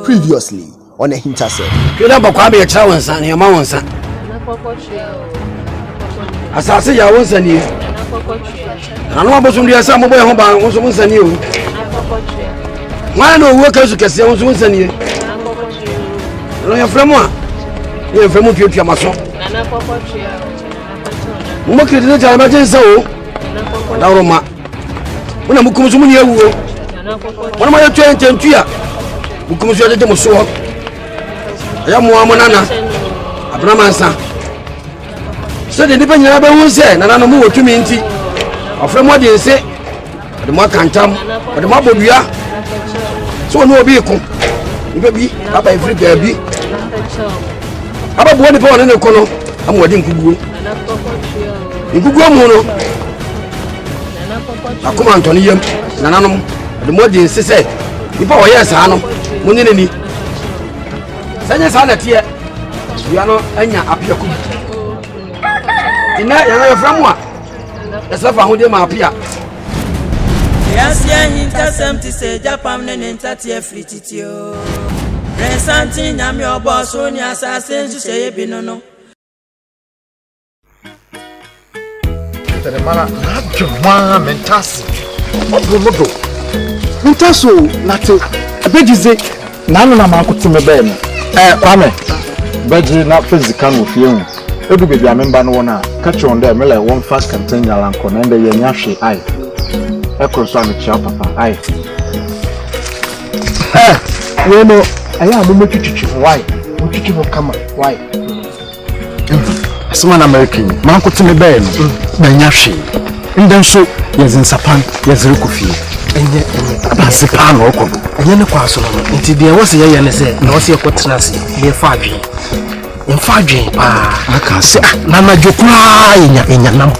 Previously on AHINTASEM. Asase ya wonsani. Anu abosun dia sa mo boy ho ba wonso wonsani o. Mwana no wo kasu kese wonso wonsani. No ya fremu a. Ya fremu piotwa maso. Mo kire de jara ma jensa o. Na roma. Una mukum so muni awu o. Wana ma ya twentu a. Mukum so de mo so. Ya mo amonana. Abramansa. So the depend on who say, na no mu otumi nti. Ofrem mo de nse. De mo kantam, de mo abodua. So no obi ko. Ibe bi, aba every girl bi. Aba bo ni pa wona ne ko no, amodi nkuguo. Nkuguo mu no. Akoma Antoni yam, na nanom, de mo de nse say. Ipa wo yes ha no, mo ni ni. Sanya sa na tie. Bia no anya apia ku. Ina ya from wa. Esa fa ho de ma apia. Yes, AHINTASEM ti se Japan ne ntatie frititio. Resanti nyame obo so ni asase nhye bi no no. Tere mara na dwuma mentasi. Obodo. Mentaso nate abejize Na no na makote me be no. Kwame. Beji na physical no fie hu. Edu bebi amemba no wona catch on there me like one fast contain yalanko na ende ye nya hwe ai. Ekroso am chia papa ai. We no aya mo metwitwitwi why? Motwitwi mo kama why? asoma na American mankote me be no na nya hwe ndan so yezinsapan yezire kofie enye abase pa na okodo enye ne kwaso no nti de wo se ye ne se na wo se ekotena se ye fa adwen mfa adwen pa aka se na na jokura enya nam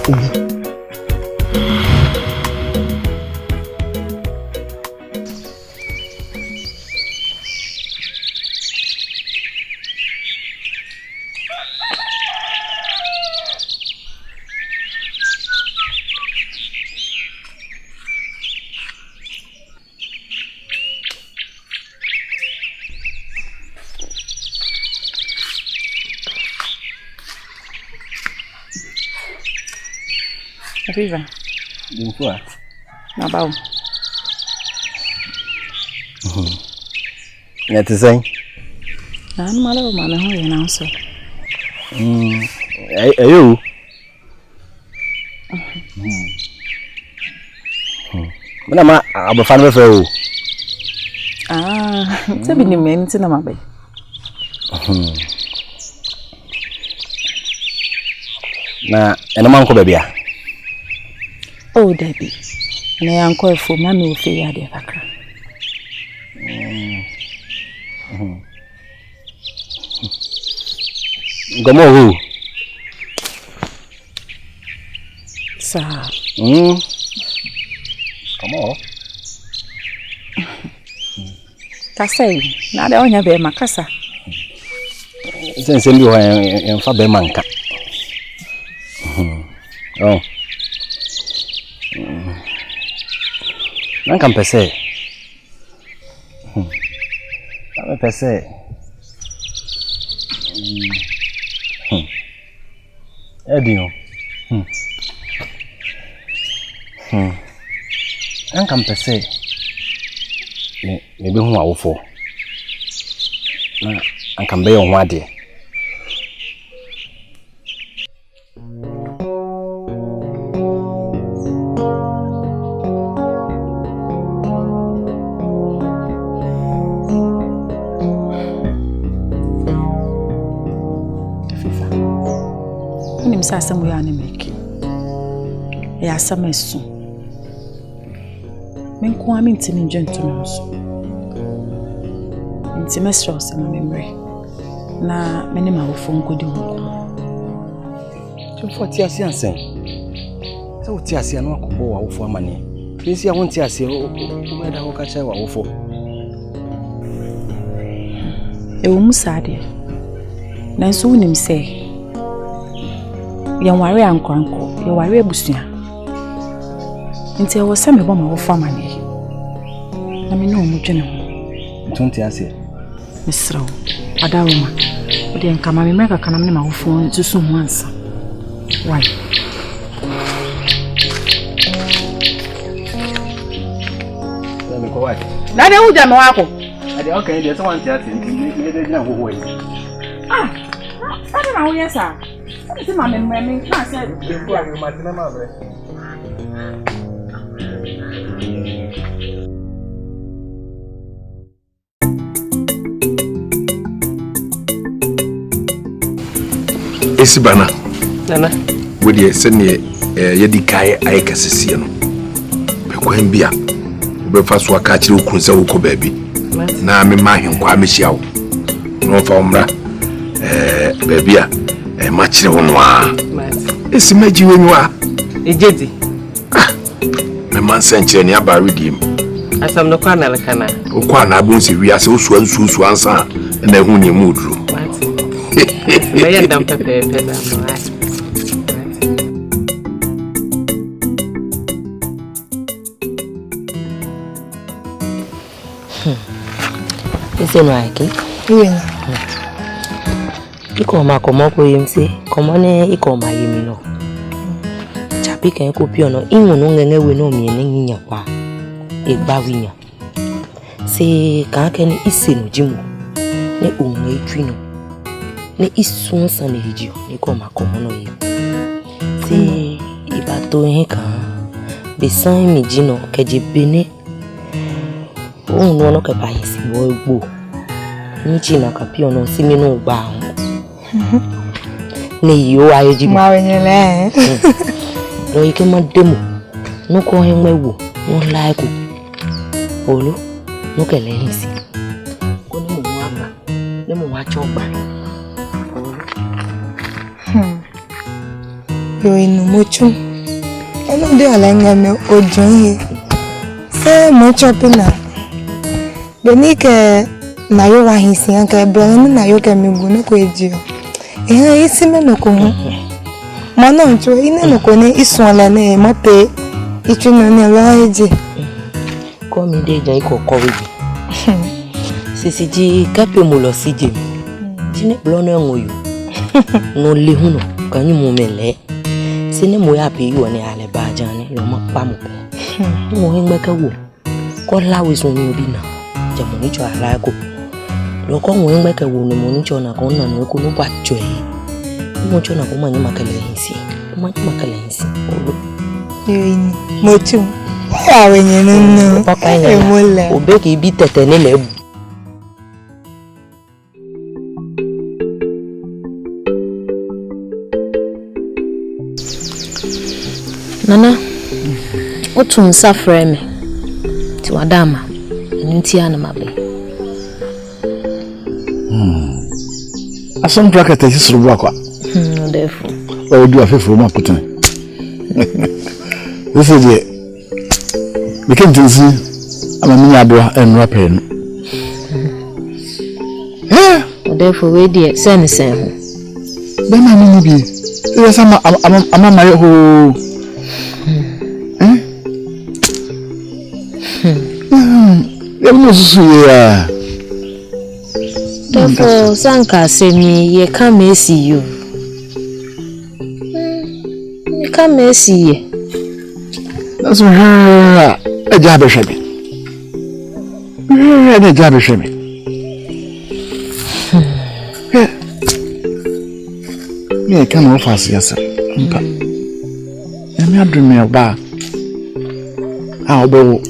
Viva. Dinfua. Na bawo. Nete sen. Na mala mana ho ye na so. Ayo. Mana ma abafan be fe o. Te bi ni men ti na mabe. Na ena man ko bebia. Oh, Debbie. Na yanko efo ma me ofe ya de kakra. Gomo hu. Sa. Come on. Kasai, na de onya be makasa. Sense mbi ho en fa be manka. Oh. Nanka mpese. Ame pese. Edio. Nanka mpese. Me be hu awofo. Na anka mbe yo ho ade. Nim sa asem ya na make. E asem esu. Men ko ami ntimi njentu no so. Ntimi stress ma memre. Na mene ma wo fon kodi ho. Tumfo ti ase ansen. Se wo ti ase no akobo wa wo fo amane. Nsi a won ti ase o me da wo ka che wa wo fo. E wo musade. Na nso wonim se yan ware ankoranko, ye ware abusua. Nti e wo se me bo ma wo fo amane. Na me no mu dwene ho. Tum ti ase. Misrawo. Adaroma. Ode nka ma me meka kana me ma wo fo susu ho ansa. Why? Let me go why. Na de uja me wako. Ade okay, dey someone ti ase me dey na wo yi. Ah. Ade na wo yesa. Ade ma me na say Dey go am ma tina ma bre. Esibana. Nana. Wodi sene yedi kai ay kasese no. Be kwan bia. Be fa so aka kire okun se wo ko baabi. Na me ma henkwa me hia wo. No fa umra baabi a ma kire wo no a. Esimaji wenwa. Ejedi. Me man senche ni aba redeem. Asam no kwa na lekana. Okwa na abun se wiase osu ansu ansa na hu ni mu duro. Na yenda mpepe pesa no. Ise no aki. Uwena. Iko ma komo ko yemse, komo ne iko ma yemi no. Chapi kan ko pio no, inwo no ngenge we no mi ne nyinya kwa. Egba winya. Se kan ken ise no jimu. Ne onwe etwi no. Ne isun san ne hijio, ne ko ma komo no ye. Se ibato hen kan. Besan mi jino keje bene. O no ke ba yesi wo egbo. Nichi na kapio no simi no gba ho. Ne yo ayeji Ma wenyele. Lo yike ma demo. No ko hen mewo, no like ko. Olo, no ke le hinsi. Ko ni mo wa ba. Ne mo wa chogba. Yo inu mochu. Eno de ala ngame ojon ye. Se mo chopina. Benike na yo wa hinsi anka brother na yo ke megu no ko ejio. Isi me no ko ho. Mana ncho ine no ko ne isuala na ma pe. Ichu no ne la eje. Ko mi de jan ko ko wi. Sisi ji kape mo lo si je. Jine blono ngoyo. No le hu no kan yu mo mele. Sine mo ya pe yo ne ale ba jan ne lo ma pa mo pe. Mo hen gbe ka wo. Ko lawe so mi obi na. Jamo ni cho ala ko. Lo ko mo hen gbe ka wo ni mo ni cho na ko na no ko no ba jo yi. Mo cho na ko ma ni makale hinsi. Ma ni makale hinsi. Yo inu mochu. Ya wenyele no. Papa ina. Obe ki bi tete ne le. Nana, otu nsa frame ti wadama nti ana mabe. Asom bracket is suru akwa. No therefore. O do afefo ma putan. This is it. We can do see ama mi ado en rapper no. Therefore we dey sen ho. Be ma mi bi. E sama ama ma ho. No so ya. Therefore sanka semi ye come see you. Ye come see ye. That's her. A job is heavy. A job is heavy. Me come off as yes. I'm not dreaming about how about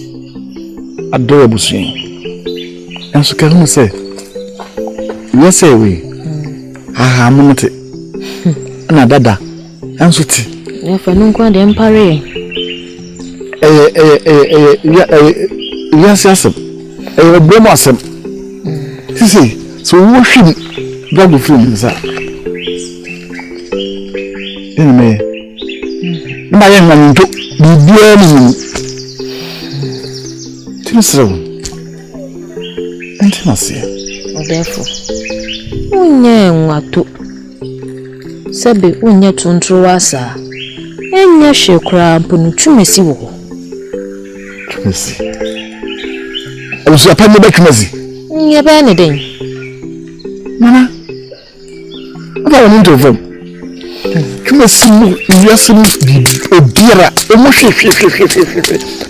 adorable swing. And so can you say, yes, say we. I'm not. Na dada Ansuti. If I don't go the empire. Yes, Bremasem. See, so what should double film, sir? Anyway, my young man took the dear intimacy. Therefore, Unye Sabe unye tuntuwasa. Enye shekura mpunu chumesi wo. Chumesi. Abusu apanye ba chumesi. Nye ba ne den. Mana. Aba woni ndo fam. Chumesi mu yasi mu obiara. Emu hwe.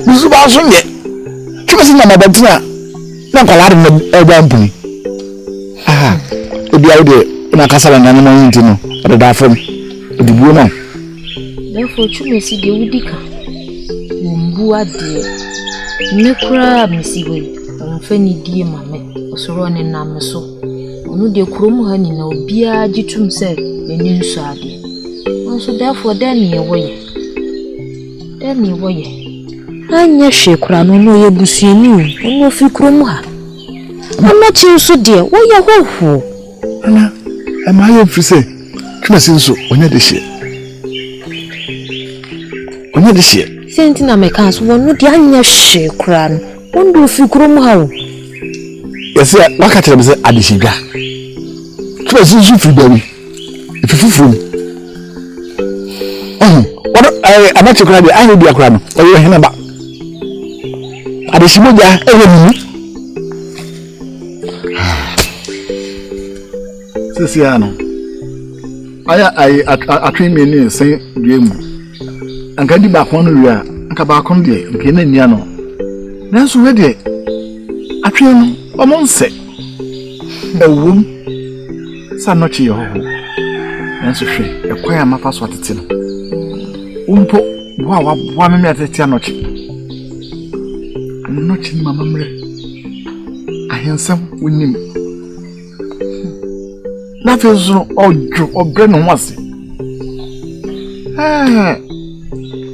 Musu ba so nye. Chumesi na mabantina. Na kwalare na eba mpuni. Aha. Obiara de na kasala na no ntino. Ode da fam. Ode buo no. Therefore, chumesi de udika. Mbua de. Mekura misiwe. Mfeni die mame. Osoro ne nam so. Onu de kurom ha ni na obia gitum se eni nso ade. So therefore then ye woye. Anya hwekura no no ye busuani o. Onu fi kurom ha. Ana chi so de woye hoho. Ana ama ye fi se. Chumesi nso onya de hye. Onya de hye. Senti na meka so wonu de anya hwekura no. Ondo fi kurom ha o. Yes, waka tell me say adishigwa. Chumesi nso fi dawi. Ifufufum. What I'm not crying, I will be a crime. Or you are about. At the Shibuya, Siciano. I train me near Saint Game. And can you back one year? And come back on the Kenaniano. That's ready. I train a monster. A womb. Sanochi, your home. That's a free. A choir map as what it's in. Umpo wa me atete nochi mama mre ahensam wonim na fezo ojo obre no wase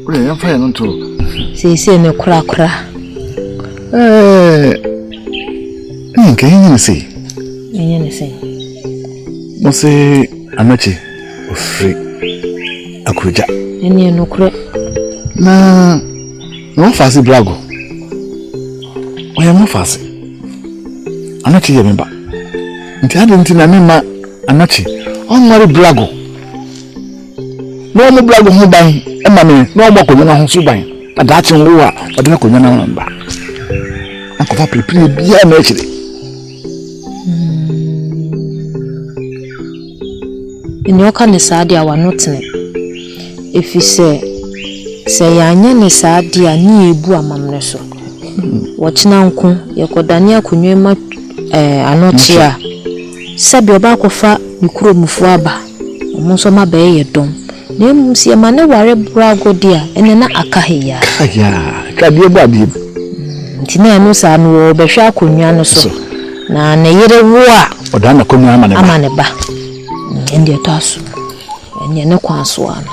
we yan fa yan to se ne kura nke yin se mo se anochi ofri akuja eni no kure na no fasi brago oya mo fasi anachi ye memba nti ade nti na mema anachi on mari brago no mo brago ho ban e ma me no mo konyo na ho so ban adachi nwo a ode na konyo na mba akofa prepare bia na echire eni oka ne saade a wanotene efise se yanya ne saade a ni ebu amamne so wochina nko yekodani akonwe ma anochi a sabe oba akofa mikuro mufu aba omo so ma be ye dom na emusi e ma ne ware brago dia ene na akaheya ka die ba die ntina no sa no obehwa akonwa no so na ne yere wo a oda na konwa amane ba ndi taso ene ne kwanso ano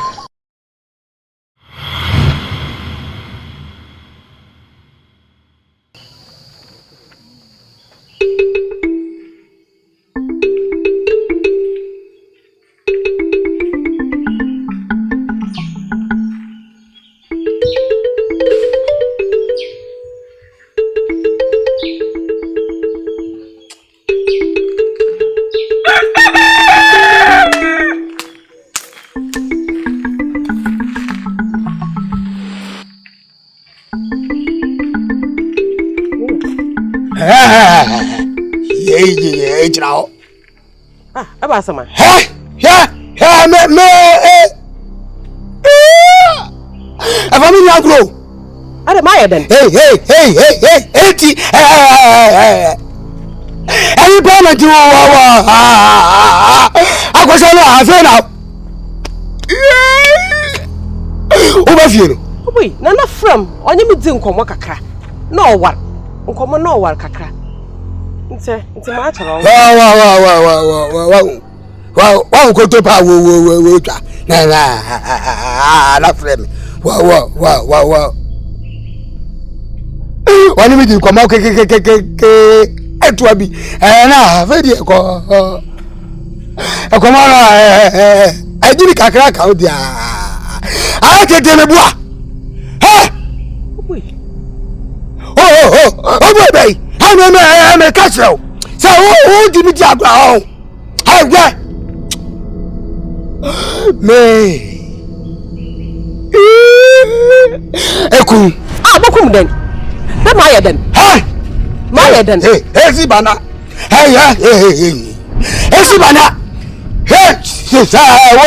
Chao. Aba sama. Me. Afami ni agro. Are ma yeden. Hey. Ti. Any payment you Akwaso no afa na. Oba fiero. Obi, na from onye mi di nkomo kakra. Na owar. Nkomo na owar kakra. Nti ma choro. Wa ko to pa wo twa. na frame wa wani mi di koma ke etu abi na fe di ko ekoma na ejiri kakra ka odi a tete me bua oh boy ha me catch you say who di mi di agba o ha gbe me ekun bokum den be ma ye den ma ye den si bana si bana sa wo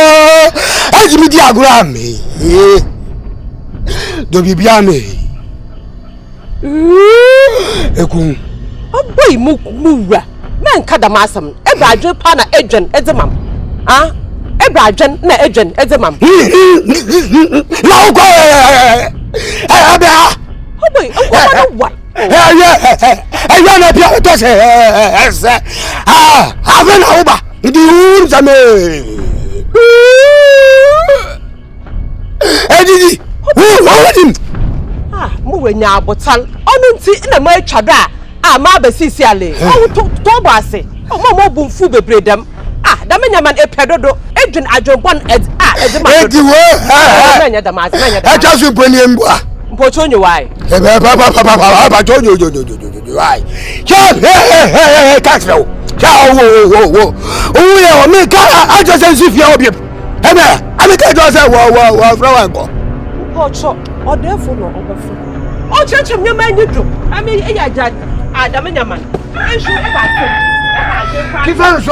ejimi di agura mi do bibia mi ekun boy mu wura men kada masam e ba adwe pa na edwen edemam Ebrajen na ejen edemam. Na uko abia. Boy, what? Ya na bia to se ave na uba. Ndi uru zame. Edidi. Who mu wenya abotal. Onu nti na ma atwada ma basisi ale. To base. Mo bumfu bebredam. Damenya man epedodo edwin adwobon edema ediwo menya damaz menya damaz achasu poni mbua mpochonyo wai papa chonyo wai catch wo o me ka achasu sifia obi eme ameka do say wo fra go pocho odefo no obefu o chechem nyama nyidu ame eyaja damenya man ensu e ba se Kifan so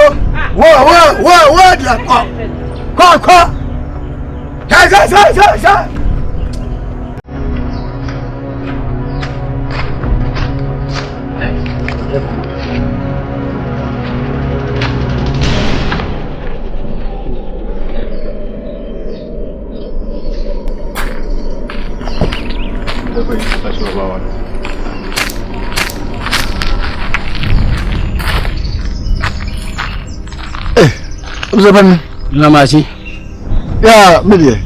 wo dia ko sa Uzaban na machi ya medie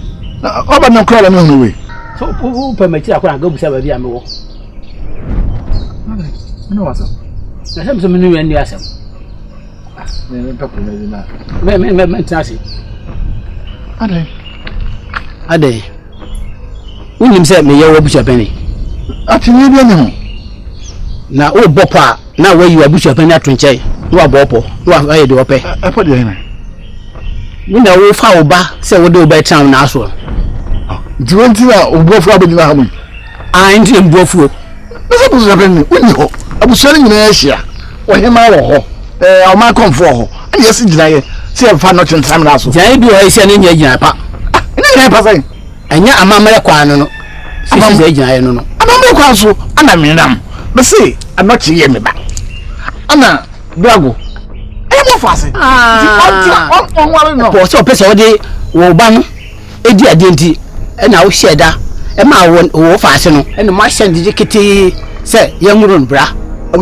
oba na kra na hunu we so permit akwa ga busa ba bia me wo na wasa na sem sem nu ndi asem me papo me na me tasi ade unim se me ye wo busa bani atini bia ne ho na o bopa na wa yi abusa bani atonche wa bopo wa aye de ope epo de na wuna wo fa oba se wo de oba town na aso diwonti na obuofu abodina ha mu nti mbuofu ese buso bani woni ho abusare nyina ya hia wo hema wo ho o ma konfo ho ani esi gina ye se fa no twensam na aso jan bi o hia ne nya gina pa ina pa sai anya amamere kwa no sisi se gina ye no amamere kwa so ana minam be se anochi ye me ba ana blago mo fase on no po so pese wo de wo ba no edi ade nti na wo hyeda e ma wo fase no e no ma hyende de kete se ye ngurun bra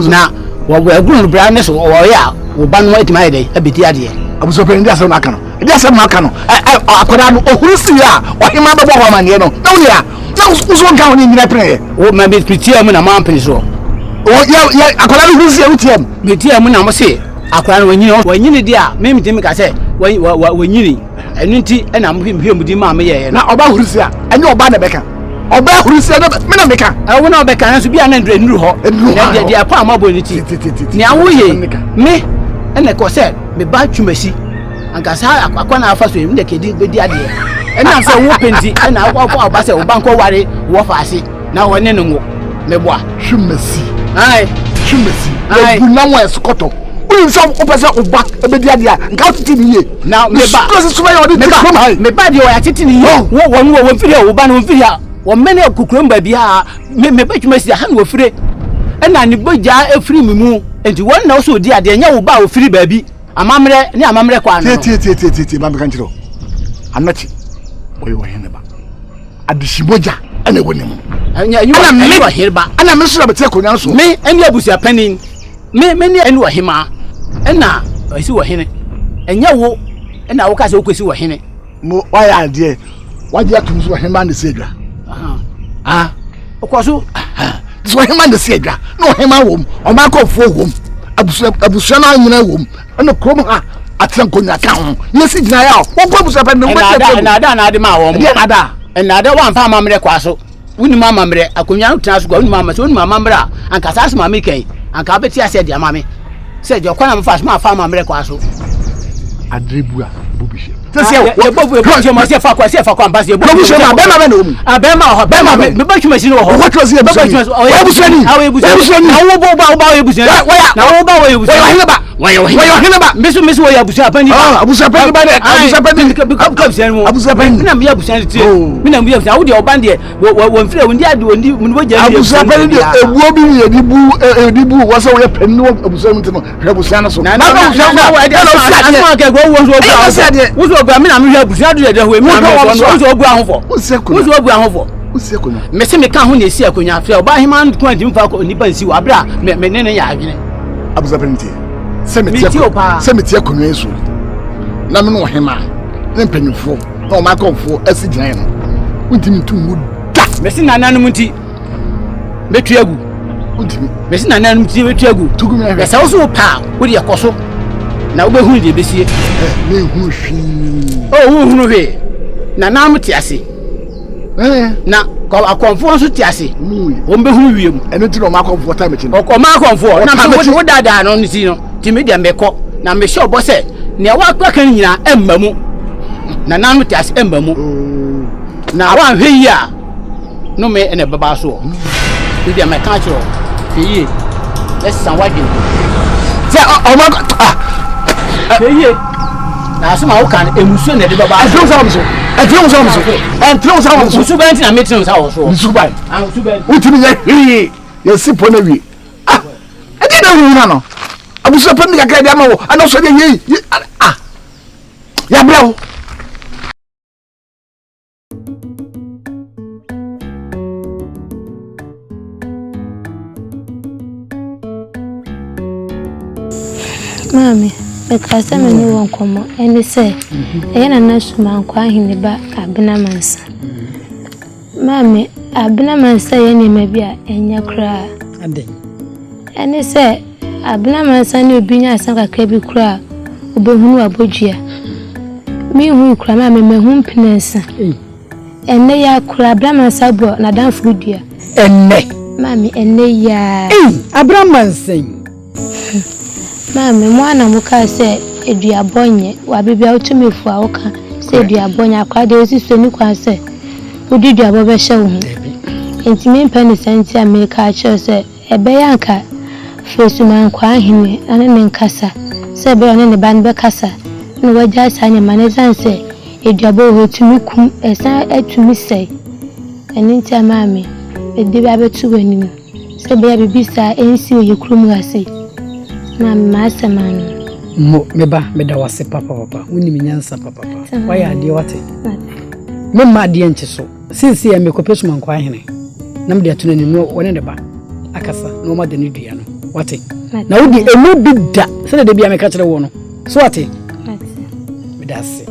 na wo ngurun bra ne so wo ya wo ba no eti ma ye de e beti ade abuso pe ndi ase na aka no ndi ase ma aka no akoda no ohurusi a ohima bebo ho mane no na wo ya na uso nka ho ni nyina pre wo ma be pritia mu na ma mpeni so o ya akoda no hurusi a wutiam pritia mu na mo se akwara no wanyini dia memi timi ka se wanyini enu nti na mhwe mudi ma me ye na oba hurusi a enye oba na beka oba hurusi na me na meka wo na beka na so bia na ndru ho na dia pa amabo ni ti ni awoye me ene ko se me ba twumasi anka sa akwa na afa so em de kedi bedi ade ena se wo penti ena akwa oba se oba nko ware wo faase na wone no ngo me boa twumasi ai twumasi bu na mo eskoto so opese oba ebedi adia nka titi ni ye na me ba so so ya odi tikrom hai me ba dia ya titi ni ye wo mfiri oba no mfiri a wo mene akukrom ba bia me ba twumasi ha no ofire ena ni boja efiri mimu enti won na so odi ade nya wo ba ofiri ba bi amamre kwa no tie ba me kan kiro anachi oyi wo hene ba adishimoja ana woni mu anya yu ana wa herba ana me so ba tie konya so me eni abusia panin me ni eni wa hima ena esi wa hene enya wo ena wo ka se wo kwesi wa hene mo why dear why you to so him man the sedra okoso so him man the sedra no him wom o ma ko fo wom abusu na nyina wom na krom ha atran konya ka ho na si gina ya wo ko abusu pa no na ade ma wo na ade wan fa mamre kwaso wuni mama mre akonya tena so wuni mama so wuni mama mre anka sase mama kai anka beti ase dia mama se je kwana mfa so ma fa mama mre kwaso adrebua bobishe ye bobu e mo se fa kwa ambasi e bobu bobishe na be ma no mu abema ho be ma me ba twuma sini wo ho what was ye be busani awe busani na wo ba we busani na wo ba we busani wa hina ba misu wo ya busani apani abusa pani ba abusa pani ka busani mo abusa pani na me ya busani tie me na me ya busani wo de obande wo mfire wo ndi ade wo ndi mo ja abusa pani de ebuo bi ye dibu wo so wo pen no abusa mu tino abusa na so na abusa na wa de na ka go wo so gba me na me ya busani de ho me na wo so ogu ahofo wo so ogu ahofo me se me ka ho na esi akonya afia oba hima nko adi mfa ko nipa nsi wa bra me ne ya adwene abusa pani se me tie akonya eso na me no hima ne mpanyufo na o ma konfo asi gyan no untimi ntumu da me se nananum nti metu agu untimi me se nananum nti metu agu tugu me ya sa so pa wo de yakoso na wo behu de besie me hu hwi wo hunu hwe na nam ti ase na akonfo nso ti ase wo behu wiem eno ti no ma konfo time chi o ma konfo na me wo dada no nti no ti me de meko na me sure bo se ne wa kwa kan nyina emmamu na nam ti ase emmamu na wa hwe yi a no me ene baba so ti de me ka chiro yi esan wadin se o ma ye na so ma wo kan emusu na de baba atro sa so musu ban ti na meeting sa wo so musu ban musu ban utimi ya hwi ya sipo na wi e di na wi na no abuso pa mi kakra dia ma wo ana so de yi ya brawo Mami, because I'm a new one come and they say, I am a national quahing about Abina Mansa. Mammy, Abina Mansa, any maybe and your cry. And they say, Abina Mansa knew being a sanga cabby cry, Ubahunu Abuja. Me who cry, mammy, my home penance. And they are crablaman sabo, Nadam Frudia. And Mammy, and they are Abraman sing. Mami mwana muka se eduabonye wabibia utumi fu awoka se eduabonye akwade osisi ni kwa se udidi abobe hye wo enti me mpani senti amerika a che se ebe yanka fesuman kwa ahime ane ne nkasa se be one ne ban be kasa ne waja sanya manezan se eduabo ho tumi kum esan atumi sei eni nti mami edi ba betu wani se be bibisa ensi oyekrum hase Mama samani meba meda wase papa woni minyansa papa why ade wate memma ade enche so since ya mekopesu mankwa hene nam de atuna ni no wone de ba akasa no ma de ne dua no wate na wodi emu bidda se de bia me ka kire wo no so wate meda se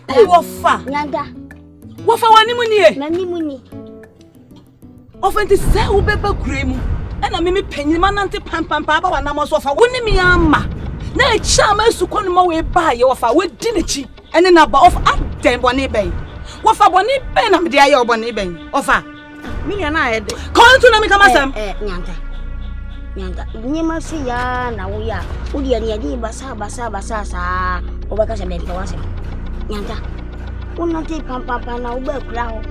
Hey, wofa. Nada. Wofa wani muni e? Nani muni. Ofa nti se wo beba kuremu. ena me panyin manante pampampa ba wana mo so fa woni me ama na echa ma suko no ma we ba ye wo fa we di ne chi ene na ba of aden boni ben wo fa boni ben na me dia ye oboni ben o fa me nua na ye de kontu na me kama sam nyanta nyema si ya na wo ya wo dia ne di basa sa o ba ka se me pe wa se nyanta wona te pampampa na wo ba kura ho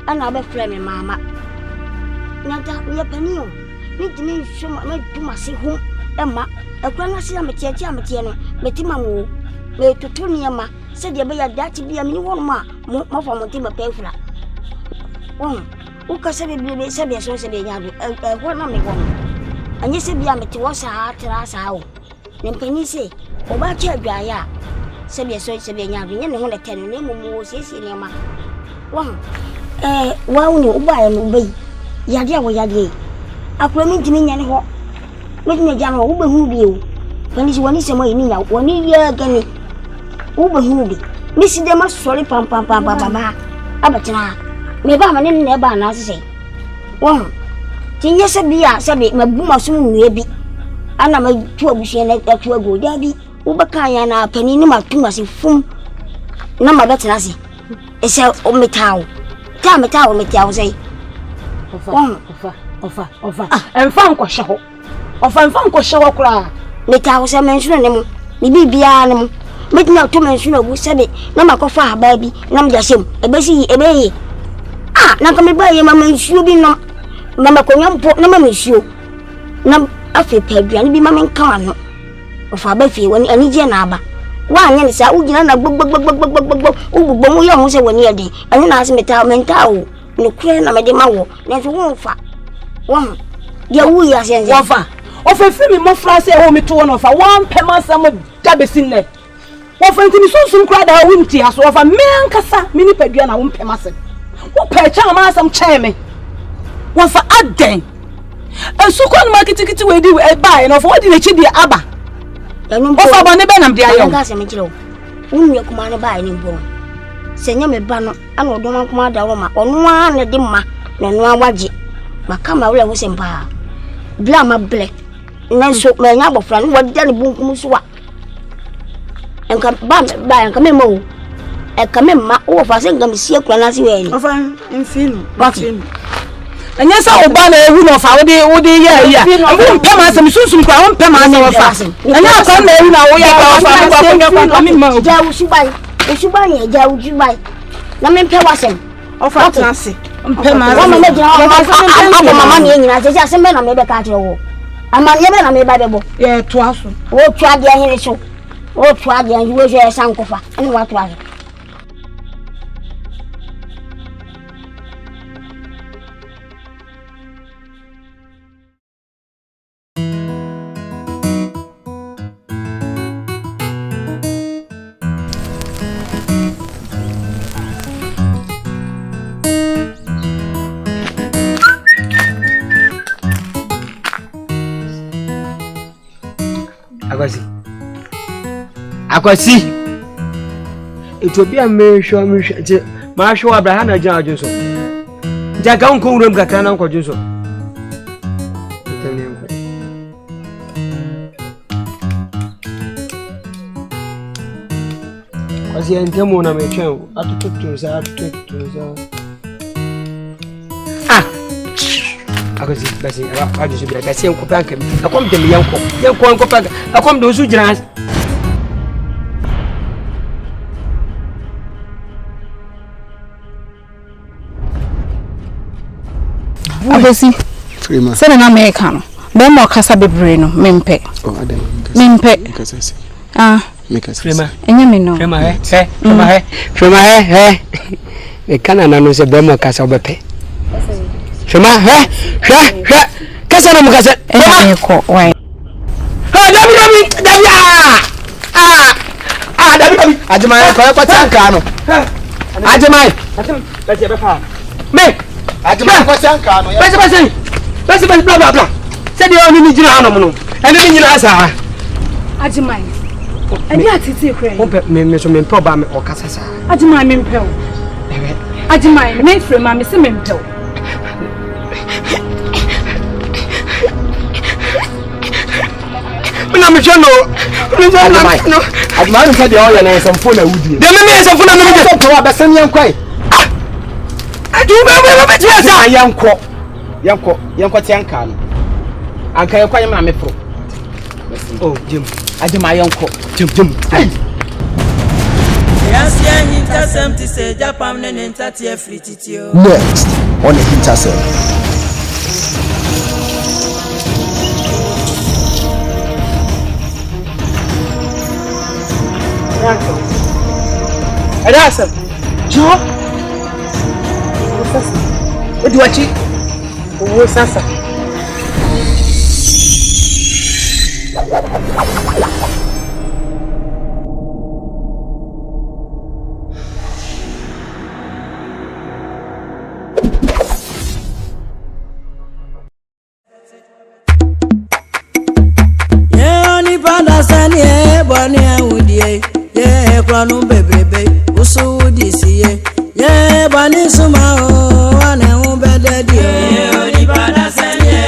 ana ba frɛ me mama nyanta ye panio ni tini shuma me tuma si ho ema akura na si ametie no metima mo me tutu ni ema se de be ya dati bia me ni won ma mo fa mo ti me pe fura o ka se be se be so se be nya do ho na me won anye se bia me ti wo sa tra sa o ne pani se o ba che adwa ya se be so se be nya do nye ne ho le tenu ne mo mo siesie ne ma wa uni o ba ya no be ya dia wo ya die akura mi ntimi nya ne ho me ti nya no wo be hu bi o pani si woni se mo yini nya woni ye gani wo be hu bi mi si de ma sori pam abatina me ba ma ne ne ba na se wo ti nya se bia se be mabu ma so nwe bi ana ma tu abusie na tu ago da bi wo be kan ya na pani ni ma tu ma se fum na ma betina se e se o metawo ta metawo se Ofa. Emfa nkɔhye ho. Ofa emfa nkɔhye ho kura. Metawo se mensuno ne mu. Ni bibia ne mu. Metina to mensuno bu sebe na makɔfa aba bi na mjasem. Ebesi ebeye. Na ka me ba ye mama nsuo bi no. Mama konyampo na mama nsuo. Na afi padua ne bi mama nka no. Ofa ba fi woni anije na aba. Wa anya ne sa ugina na gbogbogbogbogbogbogbo. Ubugbo mu ye ho se woni ade. Anu na ase metawo. No kure na me de mawo. Na so won fa. Won dia wu ya sense wofa ofefi mi mo fra se ho mi to no fa won pema sam da besin ne wofa ntimi sunsun kra da wu nti aso wofa me ankasa mi ni padua na won pema sem wo pa cha ma asam chen me wofa aden ensu ko no makitikiti we di e ba no fa wodi ne chi di aba wofa bo ne be nam dia yo ka se me kire wo nwe kuma ne ba ni mbo senya me ba no ana odoma kuma da wo ma onu a ne di ma na no awaje makama wala wo sempa bla ma black nanso me nya bofra no wada ne bunkum so wa enka ba enka me mo e ka me ma wo fa se ngam sie kura na se we ni ofa enfinu anya sa oba na ewu no fa wo de ya wo pema asem sunsun kura wo pema asem wo fa anya ko na ewu na wo ya ba fa ko me ma ja wo subai e ja wo subai na me pe wasem ofa transi mpema mama me jira mama ni nyina se se me na me be ka kire wo ama ye be na me ba bebo ye to aso wo tu ade ahene so wo tu ade an wo je sankofa ani wa tu aso Akwasi Ethiopia me show ma show Abraham na jan ajonso jaga unko urom kakra na nko jonso Kwasi entemo na me twen atututu za Akwasi basi ajonso bi basi enko panka akom dem yanko panka akom do su jira Abesi. Frima. Sene na America no. Be mo kasa bebre no mempe. Oh, Adam. Mempe. Frima. Enye me no. Frima e kana na no se be mo kasa obepe. Frima kasa na mo kasa. Enye ko why. Dabi. Ajimai ko tanka no. Ajimai. Beti be pa. Me Ajima ko tanka no. Besi bla. Se de oni ni jina no no. Ene ni nyina sa. Ajimai. Eni atiti kure. Me so me proba me okasa sa. Ajimai me mpel. Ajimai me frame me se me mpel. me chano. No. Adman said the oil and some phone would. Then me some phone and me to our best young quay. I do remember yes, I young co. Young Tiancan. And can you call my me pro? Oh, Jim. I do my uncle. Jim. Yes, AHINTASEM to say Japan and Entatia free titio. Next on AHINTASEM. AHINTASEM. Joe. What do you watch? What's that? Kwanu bebebe usu disiye ye bani suma o wane ubede dio oni bada senye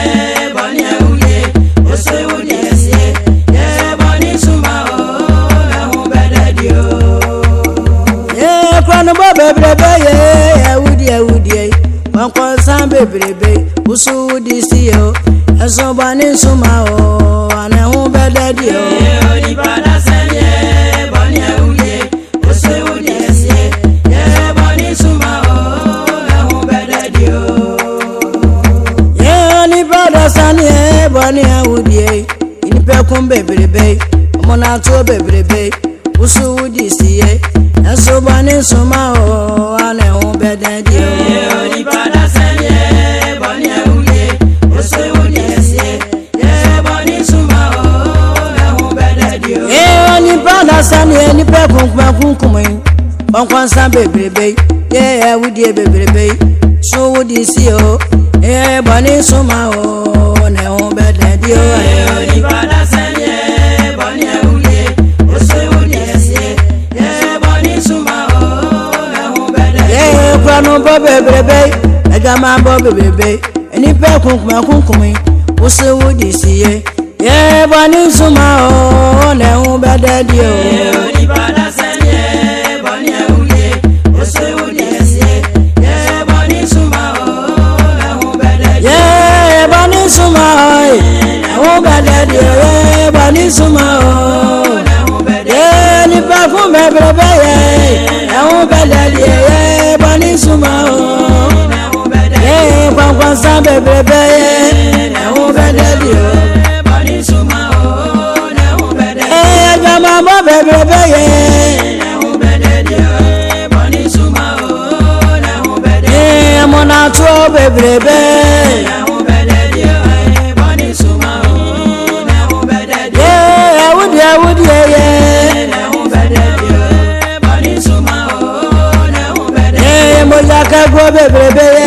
bani uye usu disiye ye bani suma o ubede dio ye kwanu bebebe ye udi kwankwan san bebebe usu disiye eso bani suma o wane ubede dio oni bada senye bani Bani awudie inipe kun bebrebe omona to bebrebe usu wudi siye enso bani suma o ane hu bededie oni bada senye bani awudie usu wudi siye ye bani suma o hu bededie oni bada senye inipe kun kumin kwankwansa bebrebe ye awudie bebrebe so wudi siye o ye bani suma o ne hu bededie oni bada senye bani awudie usu wudi siye ye bani suma o hu bededie ye kwanu bebrebe egama bebrebe enipe kunkumi usu wudi siye ye bani suma o ne hu bededie oni bada senye bani awudie usu wudi siye ye bani suma o hu bededie ye bani suma o bededie bani suma o ye ni pa kun bebrebe ye hu bededie ye bani suma o ye kwankwansa bebrebe ye hu bededie bani suma o ye gama bebrebe ye hu bededie bani suma o ye mona to bebrebe Go bebrebe